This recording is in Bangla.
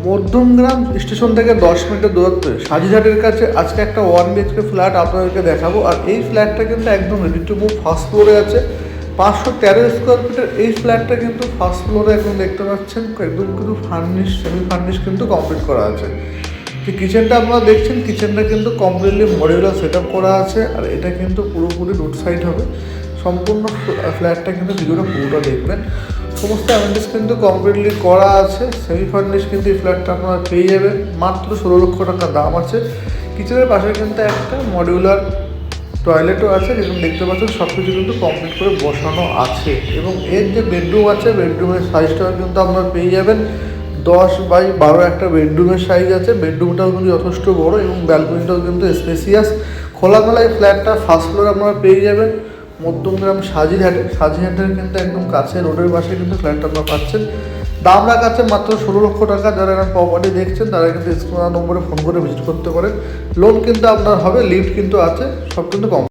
মধ্যমগ্রাম স্টেশন থেকে 10 মিনিটের দূরত্বে সাজিঘাটের কাছে আজকে একটা 1 BHK ফ্ল্যাট আপনাদেরকে দেখাবো। আর এই ফ্ল্যাটটা কিন্তু একদম রেডি টু মুভ, ফার্স্ট ফ্লোরে আছে। 513 স্কোয়ার ফিটের এই ফ্ল্যাটটা কিন্তু ফার্স্ট ফ্লোরে একদম দেখতে পাচ্ছেন, একদম কিন্তু ফার্নিশ, সেমি ফার্নিশ কিন্তু কমপ্লিট করা আছে। যে কিচেনটা আপনারা দেখছেন, কিচেনটা কিন্তু কমপ্লিটলি মডিউলার সেট আপ করা আছে। আর এটা কিন্তু পুরোপুরি রোড সাইড হবে। সম্পূর্ণ ফ্ল্যাটটা কিন্তু ভিডিওটা পুরোটা দেখবেন। সমস্ত অ্যামেনিটিস কিন্তু কমপ্লিটলি করা আছে। সেমি ফার্নিশ কিন্তু এই ফ্ল্যাটটা আপনারা পেয়ে যাবেন, মাত্র 16 লক্ষ টাকা দাম আছে। কিচেনের পাশে কিন্তু একটা মডিউলার টয়লেটও আছে, যেরকম দেখতে পাচ্ছেন সব কিছু কিন্তু কমপ্লিট করে বসানো আছে। এবং এর যে বেডরুম আছে, বেডরুমের সাইজটাও কিন্তু আপনারা পেয়ে যাবেন 10x12 একটা বেডরুমের সাইজ আছে। বেডরুমটাও কিন্তু যথেষ্ট বড় এবং ব্যালকনিটাও কিন্তু স্পেসিয়াস। খোলামেলা এই ফ্ল্যাটটা ফার্স্ট ফ্লোরে আপনারা পেয়ে যাবেন মধ্যমগ্রাম সাজিঘাটের কিন্তু একদম কাছে, রোডের পাশে কিন্তু ফ্ল্যাটটা আপনারা পাচ্ছেন। দাম রাখা আছে মাত্র 16 লক্ষ টাকা। যারা এরকম প্রপার্টি দেখছেন তারা কিন্তু স্ক্রিন নম্বরে ফোন করে ভিজিট করতে পারেন। লোন কিন্তু আপনার হবে, লিফট কিন্তু আছে, সব কিন্তু কম।